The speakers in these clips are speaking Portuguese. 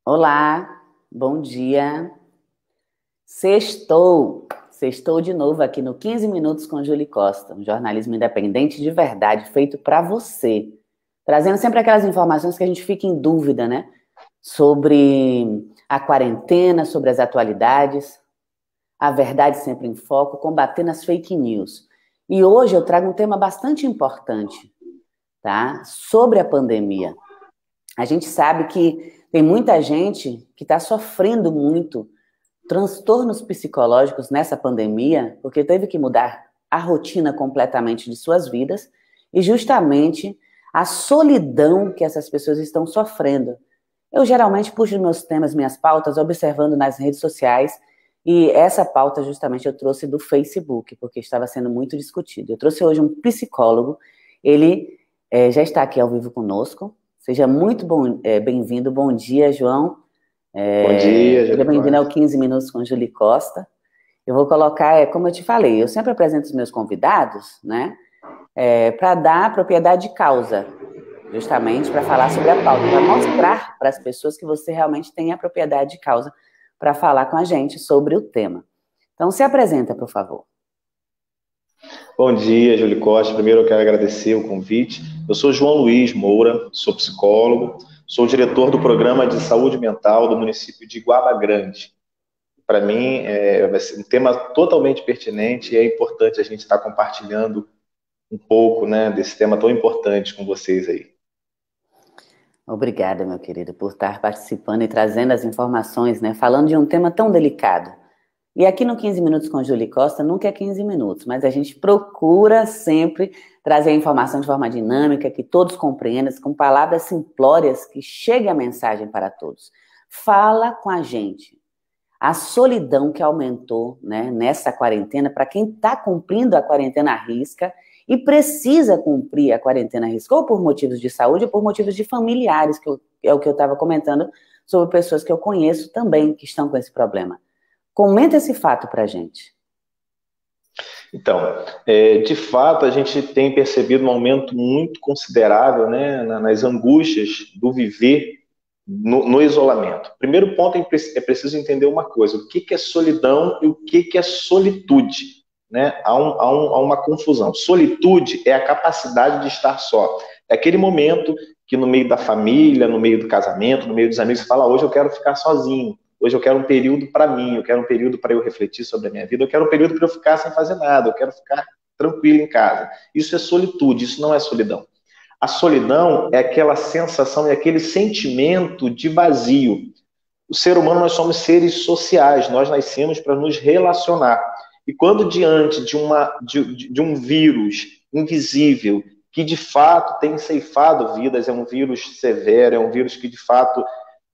Olá, bom dia. Sextou de novo aqui no 15 Minutos com Julie Costa, um jornalismo independente de verdade, feito para você. Trazendo sempre aquelas informações que a gente fica em dúvida, né? Sobre a quarentena, sobre as atualidades, a verdade sempre em foco, combatendo as fake news. E hoje eu trago um tema bastante importante, tá? Sobre a pandemia. A gente sabe que tem muita gente que está sofrendo muito transtornos psicológicos nessa pandemia, porque teve que mudar a rotina completamente de suas vidas e justamente a solidão que essas pessoas estão sofrendo. Eu geralmente puxo meus temas, minhas pautas, observando nas redes sociais, e essa pauta justamente eu trouxe do Facebook, porque estava sendo muito discutido. Eu trouxe hoje um psicólogo, ele já está aqui ao vivo conosco. Seja muito bem-vindo. Bom dia, João. Bom dia, Seja Júlio bem-vindo ao Costa. 15 Minutos com Julie Costa. Eu vou colocar, como eu te falei, eu sempre apresento os meus convidados, né, para dar propriedade de causa, justamente para falar sobre a pauta, para mostrar para as pessoas que você realmente tem a propriedade de causa para falar com a gente sobre o tema. Então, se apresenta, por favor. Bom dia, Júlio Costa. Primeiro eu quero agradecer o convite. Eu sou João Luiz Moura, sou psicólogo, sou diretor do Programa de Saúde Mental do município de Guaba Grande. Para mim, vai ser um tema totalmente pertinente e é importante a gente estar compartilhando um pouco, né, desse tema tão importante com vocês aí. Obrigada, meu querido, por estar participando e trazendo as informações, né, falando de um tema tão delicado. E aqui no 15 Minutos com Julie Costa, nunca é 15 minutos, mas a gente procura sempre trazer a informação de forma dinâmica, que todos compreendam, com palavras simplórias, que chegue a mensagem para todos. Fala com a gente. A solidão que aumentou, né, nessa quarentena, para quem está cumprindo a quarentena à risca e precisa cumprir a quarentena à risca, ou por motivos de saúde, ou por motivos de familiares, é o que eu estava comentando sobre pessoas que eu conheço também que estão com esse problema. Comenta esse fato para a gente. Então, de fato, a gente tem percebido um aumento muito considerável, né, nas angústias do viver no isolamento. Primeiro ponto é preciso entender uma coisa: o que é solidão e o que é solitude, né? Há uma confusão. Solitude é a capacidade de estar só. É aquele momento que no meio da família, no meio do casamento, no meio dos amigos, você fala: hoje eu quero ficar sozinho. Hoje eu quero um período para mim, eu quero um período para eu refletir sobre a minha vida, eu quero um período para eu ficar sem fazer nada, eu quero ficar tranquilo em casa. Isso é solitude, isso não é solidão. A solidão é aquela sensação e aquele sentimento de vazio. O ser humano, nós somos seres sociais, nós nascemos para nos relacionar. E quando diante de um vírus invisível, que de fato tem ceifado vidas, é um vírus severo, é um vírus que de fato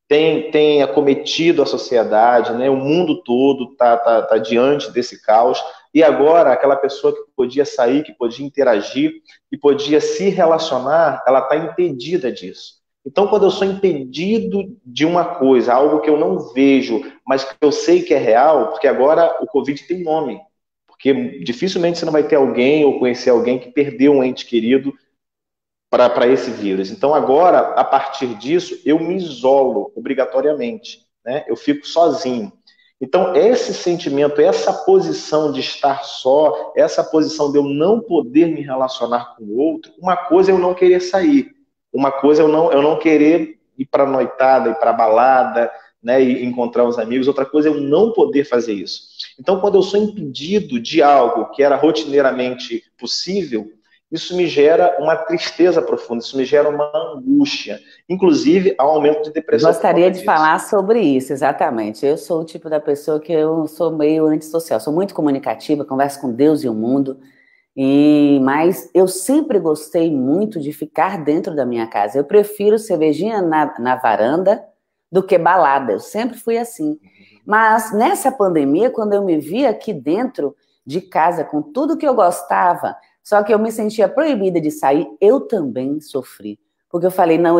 tem acometido a sociedade, né? O mundo todo tá diante desse caos. E agora, aquela pessoa que podia sair, que podia interagir, que podia se relacionar, ela está impedida disso. Então, quando eu sou impedido de uma coisa, algo que eu não vejo, mas que eu sei que é real, porque agora o Covid tem nome, porque dificilmente você não vai ter alguém ou conhecer alguém que perdeu um ente querido para esse vírus. Então, agora, a partir disso, eu me isolo obrigatoriamente, né? Eu fico sozinho. Então, esse sentimento, essa posição de estar só, essa posição de eu não poder me relacionar com o outro, uma coisa é eu não querer sair, uma coisa é eu não querer ir para a noitada, ir para a balada, né, e encontrar os amigos, outra coisa é eu não poder fazer isso. Então, quando eu sou impedido de algo que era rotineiramente possível, isso me gera uma tristeza profunda, isso me gera uma angústia. Inclusive, há um aumento de depressão por Gostaria conta de disso. falar sobre isso, exatamente. Eu sou o tipo da pessoa que eu sou meio antissocial, sou muito comunicativa, converso com Deus e o mundo, mas eu sempre gostei muito de ficar dentro da minha casa. Eu prefiro cervejinha na varanda do que balada, eu sempre fui assim. Mas nessa pandemia, quando eu me vi aqui dentro de casa com tudo que eu gostava, só que eu me sentia proibida de sair, eu também sofri. Porque eu falei, não,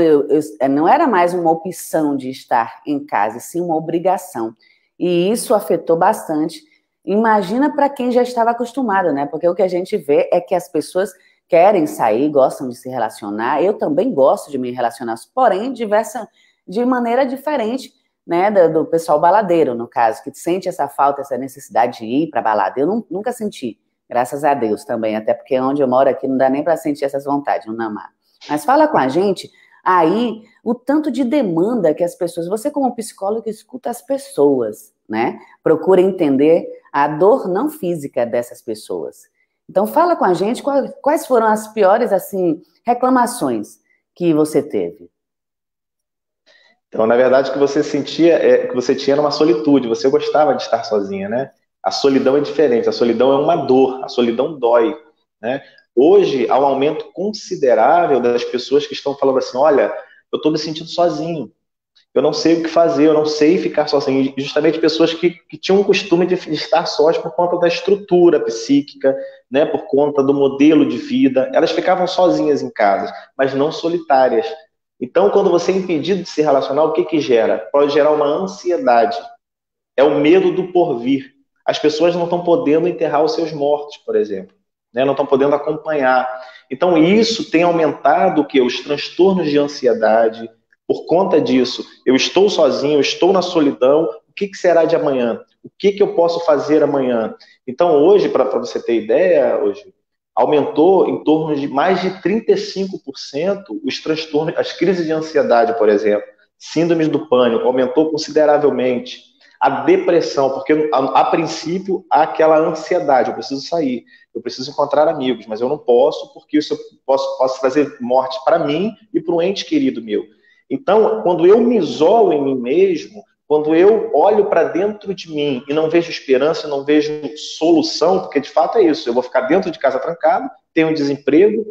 não era mais uma opção de estar em casa, e sim uma obrigação. E isso afetou bastante. Imagina para quem já estava acostumado, né? Porque o que a gente vê é que as pessoas querem sair, gostam de se relacionar. Eu também gosto de me relacionar, porém, de maneira diferente, né, do pessoal baladeiro, no caso, que sente essa falta, essa necessidade de ir para balada. Eu nunca senti, graças a Deus também, até porque onde eu moro aqui não dá nem para sentir essas vontades, não dá mais. Mas fala com a gente aí o tanto de demanda que as pessoas, você como psicólogo escuta as pessoas, né? Procura entender a dor não física dessas pessoas. Então fala com a gente quais foram as piores assim reclamações que você teve. Então, na verdade, o que você sentia, que você tinha era uma solitude, você gostava de estar sozinha, né? A solidão é diferente, a solidão é uma dor, a solidão dói, né? Hoje, há um aumento considerável das pessoas que estão falando assim, olha, eu estou me sentindo sozinho, eu não sei o que fazer, eu não sei ficar sozinho. E justamente pessoas que tinham o costume de estar sós por conta da estrutura psíquica, né, por conta do modelo de vida, elas ficavam sozinhas em casa, mas não solitárias. Então, quando você é impedido de se relacionar, o que que gera? Pode gerar uma ansiedade. É o medo do porvir. As pessoas não estão podendo enterrar os seus mortos, por exemplo, né? Não estão podendo acompanhar. Então, isso tem aumentado o quê? Os transtornos de ansiedade. Por conta disso, eu estou sozinho, eu estou na solidão. O que que será de amanhã? O que que eu posso fazer amanhã? Então, hoje, para você ter ideia, hoje aumentou em torno de mais de 35% os transtornos, as crises de ansiedade, por exemplo, síndromes do pânico, aumentou consideravelmente. A depressão, porque a princípio há aquela ansiedade, eu preciso sair, eu preciso encontrar amigos, mas eu não posso, porque isso eu posso trazer morte para mim e para um ente querido meu. Então, quando eu me isolo em mim mesmo, quando eu olho para dentro de mim e não vejo esperança, não vejo solução, porque de fato é isso, eu vou ficar dentro de casa trancado, tenho desemprego,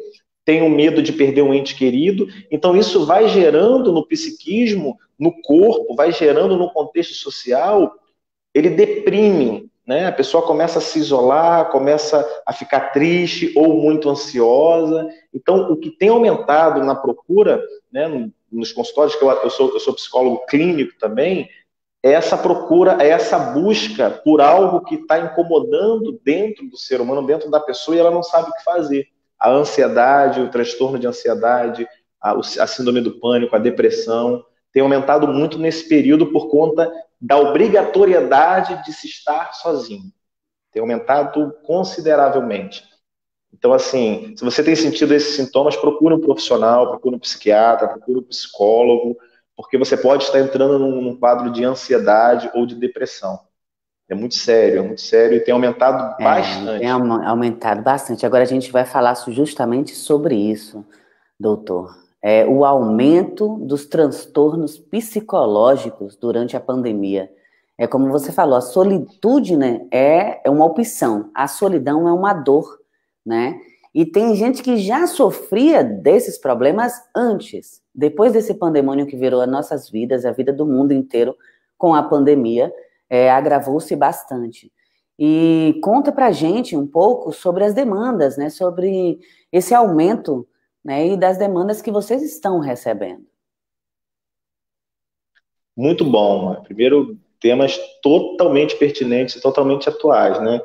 tenho medo de perder um ente querido, então isso vai gerando no psiquismo, no corpo, vai gerando no contexto social, ele deprime, né? A pessoa começa a se isolar, começa a ficar triste ou muito ansiosa. Então, o que tem aumentado na procura, né, nos consultórios, que eu sou psicólogo clínico também, é essa procura, é essa busca por algo que está incomodando dentro do ser humano, dentro da pessoa, e ela não sabe o que fazer. A ansiedade, o transtorno de ansiedade, a síndrome do pânico, a depressão, tem aumentado muito nesse período por conta da obrigatoriedade de se estar sozinho. Tem aumentado consideravelmente. Então, assim, se você tem sentido esses sintomas, procure um profissional, procure um psiquiatra, procure um psicólogo, porque você pode estar entrando num quadro de ansiedade ou de depressão. É muito sério e tem aumentado Tem bastante. aumentado bastante. Agora a gente vai falar justamente sobre isso, doutor. O aumento dos transtornos psicológicos durante a pandemia. É como você falou, a solitude, né, é uma opção, a solidão é uma dor, né? E tem gente que já sofria desses problemas antes, depois desse pandemônio que virou as nossas vidas, a vida do mundo inteiro com a pandemia, agravou-se bastante. E conta pra gente um pouco sobre as demandas, né, sobre esse aumento, né, e das demandas que vocês estão recebendo. Muito bom. Primeiro, temas totalmente pertinentes e totalmente atuais, né?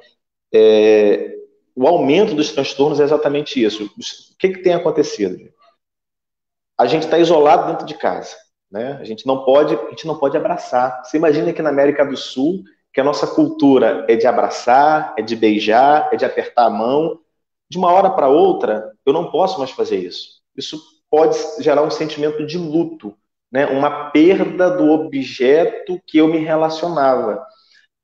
O aumento dos transtornos é exatamente isso. O que tem acontecido? A gente está isolado dentro de casa, né? A gente não pode abraçar. Você imagina que na América do Sul, que a nossa cultura é de abraçar, é de beijar, é de apertar a mão. De uma hora para outra, eu não posso mais fazer isso. Isso pode gerar um sentimento de luto, né? Uma perda do objeto que eu me relacionava.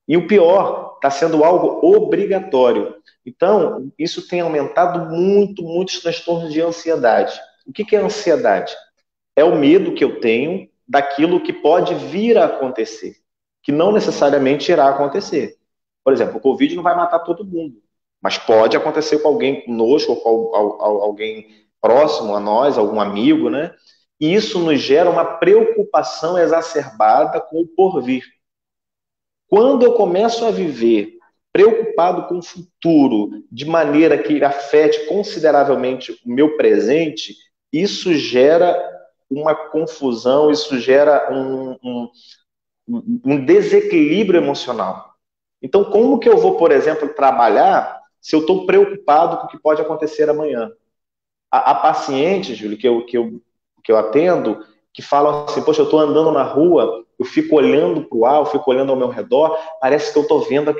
E o pior, está sendo algo obrigatório. Então, isso tem aumentado muito, muitos transtornos de ansiedade. O que é ansiedade? É o medo que eu tenho daquilo que pode vir a acontecer, que não necessariamente irá acontecer. Por exemplo, o Covid não vai matar todo mundo, mas pode acontecer com alguém conosco, ou com alguém próximo a nós, algum amigo, né? E isso nos gera uma preocupação exacerbada com o porvir. Quando eu começo a viver preocupado com o futuro, de maneira que afete consideravelmente o meu presente, isso gera uma confusão, isso gera um desequilíbrio emocional. Então, como que eu vou, por exemplo, trabalhar se eu estou preocupado com o que pode acontecer amanhã? Há pacientes, Júlio, que eu atendo, que falam assim, poxa, eu estou andando na rua, eu fico olhando para o ar, eu fico olhando ao meu redor, parece que eu estou vendo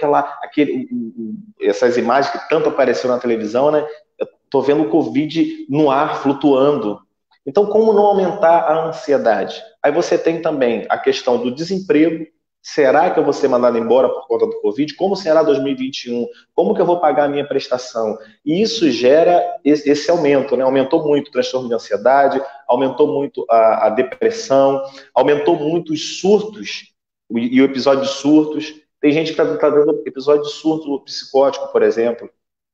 essas imagens que tanto apareceram na televisão, né? Eu estou vendo o Covid no ar, flutuando. Então, como não aumentar a ansiedade? Aí você tem também a questão do desemprego. Será que eu vou ser mandado embora por conta do Covid? Como será 2021? Como que eu vou pagar a minha prestação? E isso gera esse aumento, né? Aumentou muito o transtorno de ansiedade, aumentou muito a depressão, aumentou muito os surtos e o episódio de surtos. Tem gente que está tendo episódio de surto psicótico, por exemplo.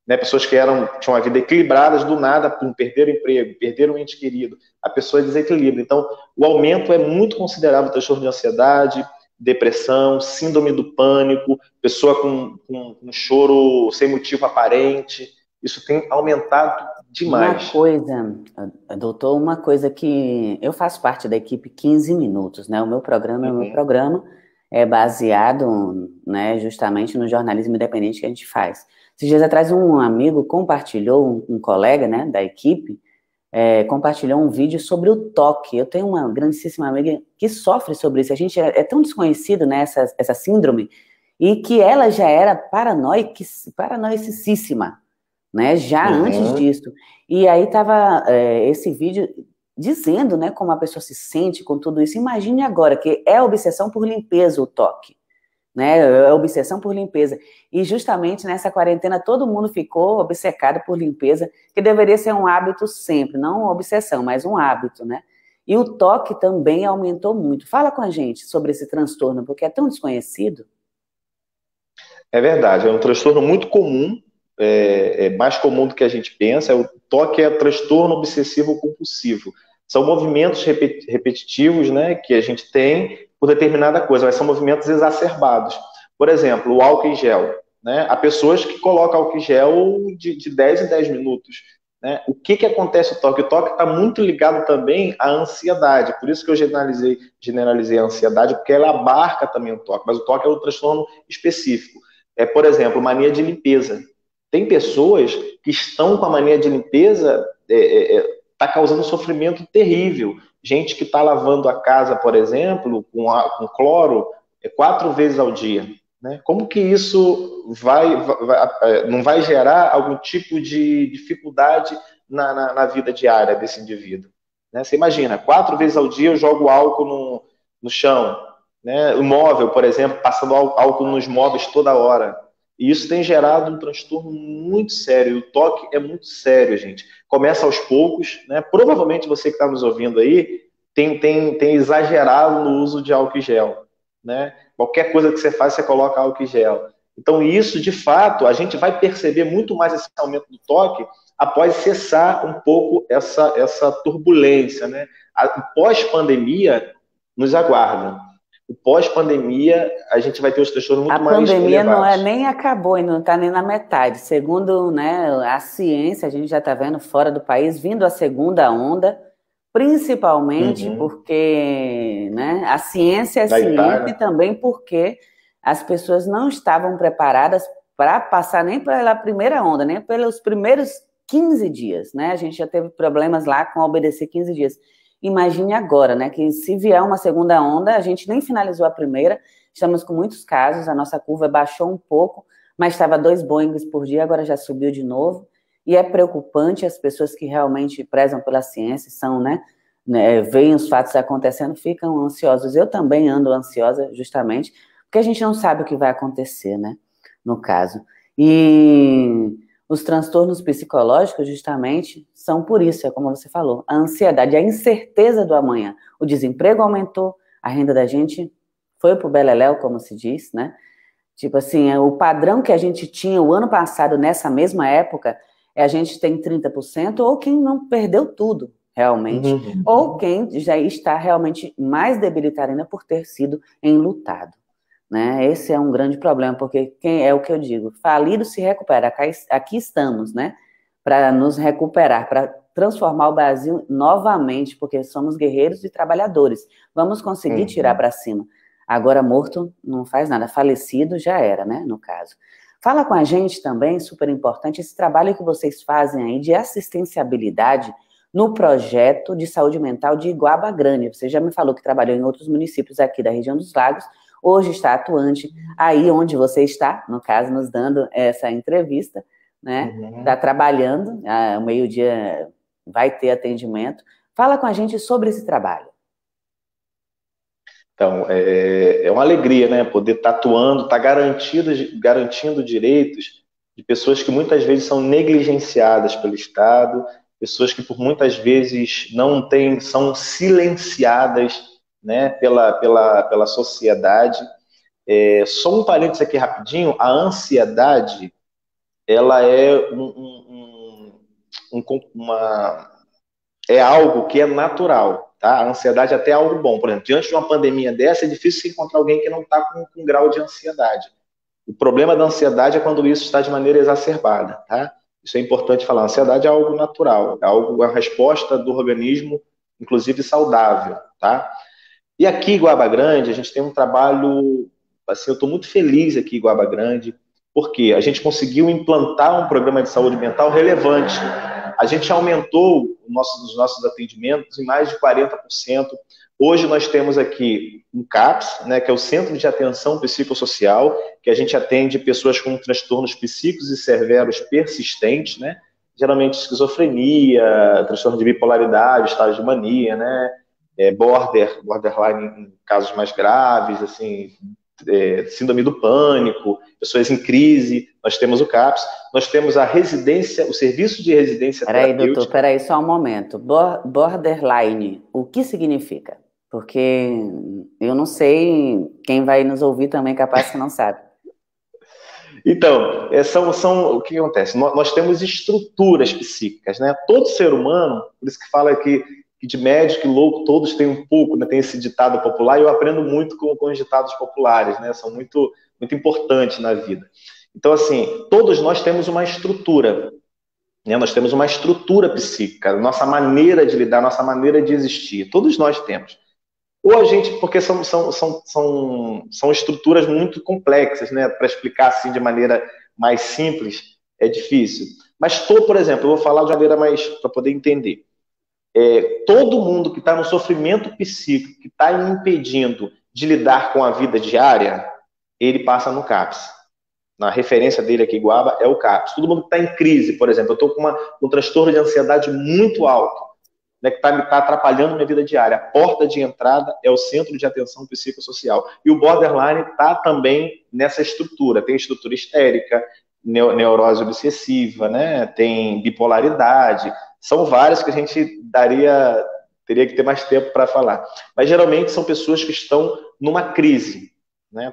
Né, pessoas que tinham uma vida equilibrada, do nada, perderam o emprego, perderam um ente querido, a pessoa desequilibra. Então, o aumento é muito considerável do transtorno de ansiedade, depressão, síndrome do pânico, pessoa com choro sem motivo aparente. Isso tem aumentado demais. Uma coisa, doutor, uma coisa que eu faço parte da equipe 15 Minutos, né? O meu programa é baseado, né, justamente no jornalismo independente que a gente faz. Esses dias atrás, um amigo compartilhou, um colega, né, da equipe, compartilhou um vídeo sobre o toque. Eu tenho uma grandíssima amiga que sofre sobre isso. A gente é tão desconhecido, né, essa síndrome, e que ela já era paranoicíssima, né, já antes disso. E aí estava esse vídeo dizendo, né, como a pessoa se sente com tudo isso. Imagine agora que é obsessão por limpeza o toque. Né, é obsessão por limpeza. E justamente nessa quarentena todo mundo ficou obcecado por limpeza, que deveria ser um hábito sempre, não uma obsessão, mas um hábito, né? E o toque também aumentou muito. Fala com a gente sobre esse transtorno, porque é tão desconhecido. É verdade, é um transtorno muito comum, é mais comum do que a gente pensa. O toque é transtorno obsessivo compulsivo. São movimentos repetitivos, né, que a gente tem por determinada coisa, mas são movimentos exacerbados. Por exemplo, o álcool em gel. Né? Há pessoas que colocam álcool em gel de 10 em 10 minutos. Né? O que acontece no toque? O toque está muito ligado também à ansiedade. Por isso que eu generalizei a ansiedade, porque ela abarca também o toque. Mas o toque é um transtorno específico. Por exemplo, mania de limpeza. Tem pessoas que estão com a mania de limpeza, está causando um sofrimento terrível. Gente que está lavando a casa, por exemplo, com cloro 4 vezes ao dia. Né? Como que isso não vai gerar algum tipo de dificuldade na vida diária desse indivíduo? Né? Você imagina, 4 vezes ao dia eu jogo álcool no chão. Né? O móvel, por exemplo, passando álcool nos móveis toda hora. E isso tem gerado um transtorno muito sério. O toque é muito sério, gente. Começa aos poucos, né? Provavelmente você que está nos ouvindo aí tem exagerado no uso de álcool em gel, né? Qualquer coisa que você faz, você coloca álcool em gel. Então isso, de fato, a gente vai perceber muito mais esse aumento do toque após cessar um pouco essa turbulência, né? O pós-pandemia nos aguarda. O pós-pandemia, a gente vai ter os transtornos muito mais elevados. A pandemia não nem acabou e não está nem na metade. Segundo, né, a ciência, a gente já está vendo fora do país, vindo a segunda onda, principalmente porque, né, a ciência é ciência e também porque as pessoas não estavam preparadas para passar nem pela primeira onda, nem pelos primeiros 15 dias, né? A gente já teve problemas lá com obedecer 15 dias. Imagine agora, né, que se vier uma segunda onda, a gente nem finalizou a primeira, estamos com muitos casos, a nossa curva baixou um pouco, mas estava 2 Boeings por dia, agora já subiu de novo, e é preocupante. As pessoas que realmente prezam pela ciência, veem os fatos acontecendo, ficam ansiosos. Eu também ando ansiosa, justamente, porque a gente não sabe o que vai acontecer, né, no caso. E os transtornos psicológicos, justamente, são por isso, é como você falou, a ansiedade, a incerteza do amanhã. O desemprego aumentou, a renda da gente foi pro beleléu, como se diz, né? Tipo assim, o padrão que a gente tinha o ano passado, nessa mesma época, a gente tem 30%, ou quem não perdeu tudo, realmente, ou quem já está realmente mais debilitado ainda por ter sido enlutado. Né? Esse é um grande problema, porque é o que eu digo, falido se recupera. Aqui estamos, né, para nos recuperar, para transformar o Brasil novamente, porque somos guerreiros e trabalhadores. Vamos conseguir tirar para cima. Agora, morto não faz nada, falecido já era, né, no caso. Fala com a gente também, super importante, esse trabalho que vocês fazem aí de assistenciabilidade no projeto de saúde mental de Iguaba Grande. Você já me falou que trabalhou em outros municípios aqui da região dos Lagos, hoje está atuante aí onde você está, no caso, nos dando essa entrevista, né? Está trabalhando, ao meio-dia vai ter atendimento. Fala com a gente sobre esse trabalho. Então, é uma alegria, né? Poder estar atuando, estar garantindo direitos de pessoas que muitas vezes são negligenciadas pelo Estado, pessoas que por muitas vezes não têm, são silenciadas, né, pela sociedade. Só um parênteses aqui rapidinho, a ansiedade, ela é é algo que é natural, tá? A ansiedade até é algo bom. Por exemplo, diante de uma pandemia dessa, é difícil encontrar alguém que não está com um grau de ansiedade. O problema da ansiedade é quando isso está de maneira exacerbada, tá? Isso é importante falar. A ansiedade é algo natural, é uma resposta do organismo, inclusive saudável, tá? E aqui em Guaba Grande, a gente tem um trabalho, assim, eu estou muito feliz aqui em Guaba Grande, porque a gente conseguiu implantar um programa de saúde mental relevante. A gente aumentou os nossos atendimentos em mais de 40%. Hoje nós temos aqui um CAPS, né, que é o Centro de Atenção Psicossocial, que a gente atende pessoas com transtornos psíquicos e severos persistentes, né, geralmente esquizofrenia, transtorno de bipolaridade, estágio de mania, né, borderline em casos mais graves, assim, síndrome do pânico, pessoas em crise. Nós temos o CAPS, nós temos a residência, o serviço de residência terapêutica. Peraí, doutor, peraí, só um momento. Borderline, o que significa? Porque eu não sei, quem vai nos ouvir também capaz que não sabe. Então, o que acontece? Nós temos estruturas psíquicas, né? Todo ser humano, por isso que fala que de médico e louco todos têm um pouco, né? Tem esse ditado popular, e eu aprendo muito com os ditados populares, né? São muito, muito importantes na vida. Então, assim, todos nós temos uma estrutura, né? Nós temos uma estrutura psíquica, nossa maneira de lidar, nossa maneira de existir. Todos nós temos. Ou a gente, porque são estruturas muito complexas, né? Para explicar assim de maneira mais simples, é difícil. Mas, por exemplo, eu vou falar de uma maneira mais para poder entender. Todo mundo que está no sofrimento psíquico, que está impedindo de lidar com a vida diária, ele passa no CAPS. Na referência dele aqui, Guaba, é o CAPS. Todo mundo que está em crise, por exemplo, eu estou com um transtorno de ansiedade muito alto, né, que está atrapalhando minha vida diária. A porta de entrada é o Centro de Atenção Psicossocial. E o borderline está também nessa estrutura. Tem estrutura histérica, neurose obsessiva, né, tem bipolaridade. São várias que a gente teria que ter mais tempo para falar. Mas geralmente são pessoas que estão numa crise. Né?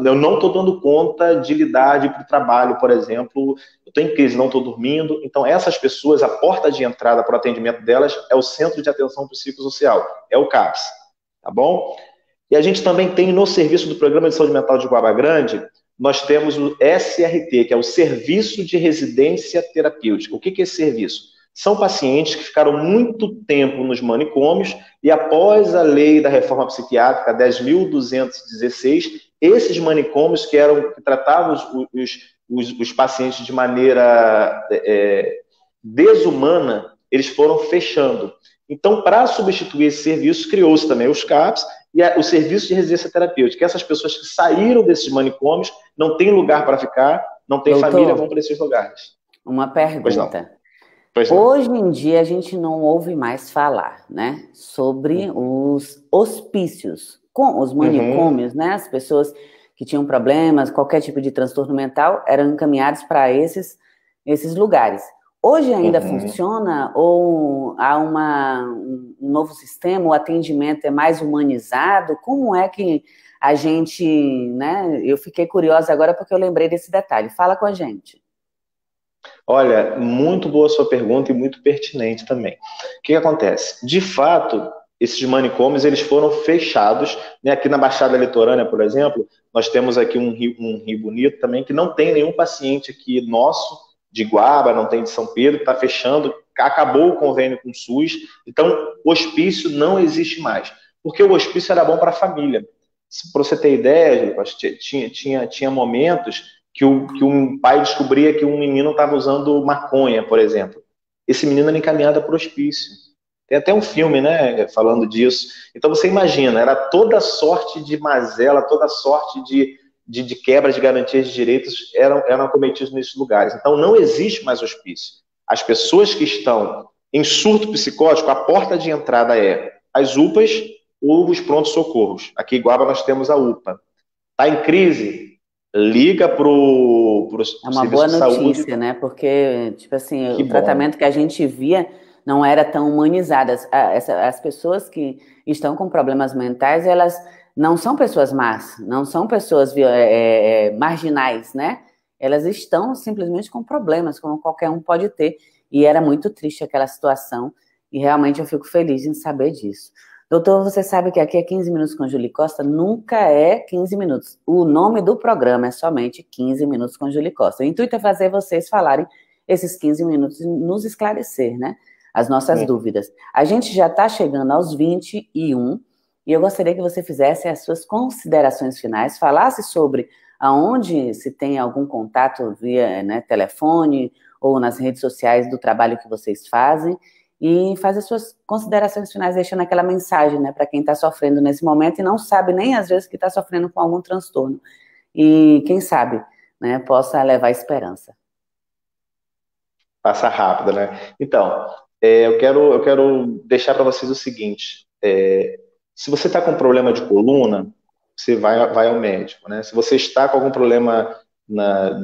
Eu não estou dando conta de lidar para o trabalho, por exemplo, eu estou em crise, não estou dormindo. Então, essas pessoas, a porta de entrada para o atendimento delas é o Centro de Atenção Psicossocial, é o CAPS, tá bom? E a gente também tem no serviço do Programa de Saúde Mental de Guaba Grande, nós temos o SRT, que é o Serviço de Residência Terapêutica. O que é esse serviço? São pacientes que ficaram muito tempo nos manicômios e após a lei da reforma psiquiátrica 10.216, esses manicômios que tratavam os pacientes de maneira desumana, eles foram fechando. Então, para substituir esse serviço, criou-se também os CAPS e o Serviço de Residência Terapêutica. Essas pessoas que saíram desses manicômios, não têm lugar para ficar, não têm família, vão para esses lugares. Uma pergunta. Hoje em dia a gente não ouve mais falar, né, sobre os hospícios, com os manicômios, né, as pessoas que tinham problemas, qualquer tipo de transtorno mental, eram encaminhadas para esses lugares. Hoje ainda funciona ou há um novo sistema, o atendimento é mais humanizado? Como é que a gente, né, eu fiquei curiosa agora porque eu lembrei desse detalhe. Fala com a gente. Olha, muito boa sua pergunta e muito pertinente também. O que acontece? De fato, esses manicômios eles foram fechados, né? Aqui na Baixada Litorânea, por exemplo, nós temos aqui um rio bonito também, que não tem nenhum paciente aqui nosso, de Guaba, não tem de São Pedro, está fechando, acabou o convênio com o SUS, então o hospício não existe mais, porque o hospício era bom para a família. Para você ter ideia, tinha momentos que um pai descobria que um menino estava usando maconha, por exemplo. Esse menino era encaminhado para o hospício. Tem até um filme, né, falando disso. Então você imagina, era toda sorte de mazela, toda sorte de quebra de garantias de direitos eram cometidos nesses lugares. Então não existe mais hospício. As pessoas que estão em surto psicótico, a porta de entrada é as UPAs ou os prontos-socorros. Aqui em Guaba nós temos a UPA. Está em crise? Liga para o É uma serviço boa de saúde. notícia, né? Porque, tipo assim, Que o bom. tratamento que a gente via não era tão humanizado. As pessoas que estão com problemas mentais, elas não são pessoas más, não são pessoas marginais, né? Elas estão simplesmente com problemas, como qualquer um pode ter. E era muito triste aquela situação, e realmente eu fico feliz em saber disso. Doutor, você sabe que aqui é 15 minutos com Julie Costa, nunca é 15 minutos. O nome do programa é somente 15 minutos com Julie Costa. O intuito é fazer vocês falarem esses 15 minutos e nos esclarecer, né? As nossas dúvidas. A gente já está chegando aos 21 e eu gostaria que você fizesse as suas considerações finais, falasse sobre aonde se tem algum contato via, né, telefone ou nas redes sociais do trabalho que vocês fazem, e faz as suas considerações finais, deixando aquela mensagem, né, para quem está sofrendo nesse momento e não sabe nem às vezes que está sofrendo com algum transtorno. E quem sabe, né, possa levar esperança. Passa rápido, né? Então, eu quero deixar para vocês o seguinte: se você está com problema de coluna, você vai ao médico, né? Se você está com algum problema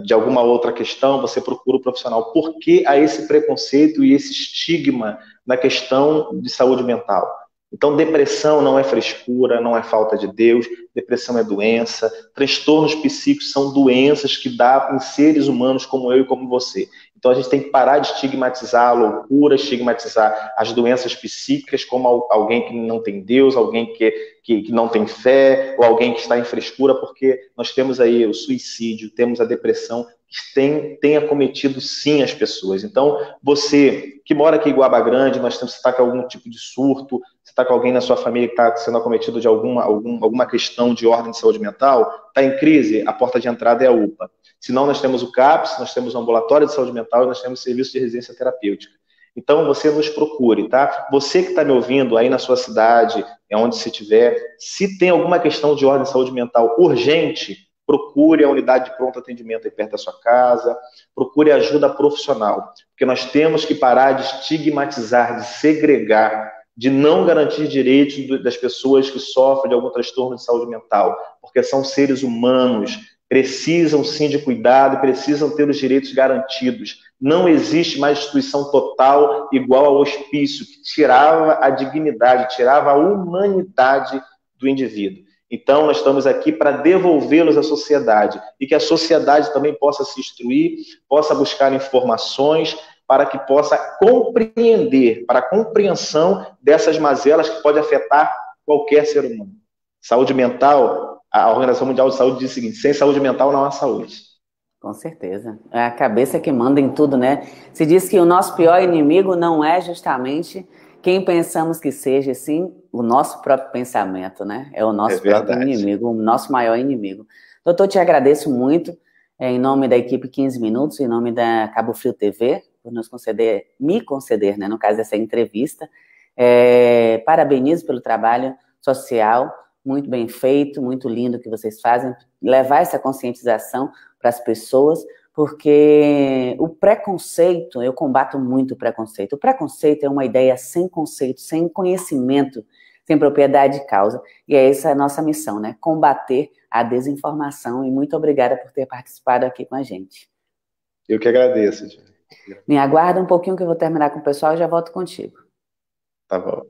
de alguma outra questão, você procura o profissional. Por que há esse preconceito e esse estigma na questão de saúde mental? Então, depressão não é frescura, não é falta de Deus, depressão é doença, transtornos psíquicos são doenças que dá em seres humanos como eu e como você. Então, a gente tem que parar de estigmatizar a loucura, estigmatizar as doenças psíquicas como alguém que não tem Deus, alguém que não tem fé, ou alguém que está em frescura, porque nós temos aí o suicídio, temos a depressão, que tem acometido sim as pessoas. Então, você que mora aqui em Guaba Grande, nós temos que estar com algum tipo de surto, você está com alguém na sua família que está sendo acometido de alguma questão de ordem de saúde mental, está em crise, a porta de entrada é a UPA. Se não, nós temos o CAPS, nós temos o ambulatório de saúde mental e nós temos o serviço de residência terapêutica. Então, você nos procure, tá? Você que está me ouvindo aí na sua cidade, onde se estiver, se tem alguma questão de ordem de saúde mental urgente, procure a unidade de pronto atendimento aí perto da sua casa, procure ajuda profissional, porque nós temos que parar de estigmatizar, de segregar, de não garantir direitos das pessoas que sofrem de algum transtorno de saúde mental, porque são seres humanos, precisam sim de cuidado, precisam ter os direitos garantidos. Não existe mais instituição total igual ao hospício, que tirava a dignidade, tirava a humanidade do indivíduo. Então, nós estamos aqui para devolvê-los à sociedade e que a sociedade também possa se instruir, possa buscar informações para que possa compreender, para a compreensão dessas mazelas que pode afetar qualquer ser humano. Saúde mental, a Organização Mundial de Saúde diz o seguinte: sem saúde mental não há saúde. Com certeza. É a cabeça que manda em tudo, né? Se diz que o nosso pior inimigo não é justamente quem pensamos que seja, sim, o nosso próprio pensamento, né? É o nosso próprio inimigo, o nosso maior inimigo. Doutor, te agradeço muito, em nome da equipe 15 Minutos, em nome da Cabo Frio TV, por me conceder, né, no caso dessa entrevista. Parabenizo pelo trabalho social, muito bem feito, muito lindo que vocês fazem, levar essa conscientização para as pessoas, porque o preconceito, eu combato muito o preconceito. O preconceito é uma ideia sem conceito, sem conhecimento, sem propriedade de causa. E essa é a nossa missão, né? Combater a desinformação. E muito obrigada por ter participado aqui com a gente. Eu que agradeço, Júlio. Me aguarda um pouquinho que eu vou terminar com o pessoal e já volto contigo. Tá bom.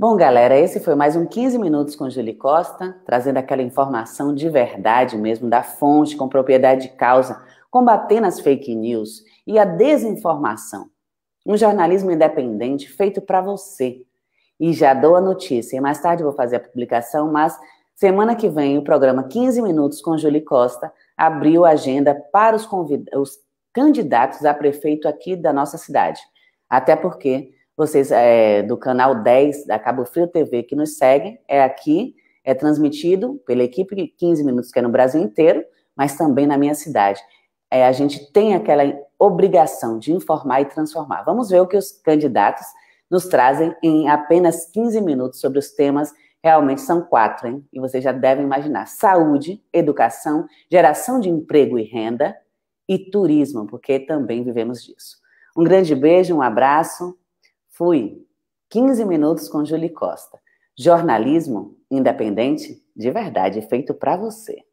Bom, galera, esse foi mais um 15 Minutos com Julie Costa, trazendo aquela informação de verdade mesmo, da fonte, com propriedade de causa, combatendo as fake news e a desinformação. Um jornalismo independente feito para você. E já dou a notícia, e mais tarde vou fazer a publicação, mas semana que vem o programa 15 Minutos com Julie Costa abriu a agenda para os candidatos a prefeito aqui da nossa cidade. Até porque vocês do canal 10 da Cabo Frio TV que nos seguem, aqui, é transmitido pela equipe 15 Minutos, que é no Brasil inteiro, mas também na minha cidade. A gente tem aquela obrigação de informar e transformar. Vamos ver o que os candidatos nos trazem em apenas 15 minutos sobre os temas. Realmente são 4, hein? E vocês já devem imaginar: saúde, educação, geração de emprego e renda e turismo, porque também vivemos disso. Um grande beijo, um abraço. Fui. 15 minutos com Julie Costa. Jornalismo independente, de verdade, feito para você.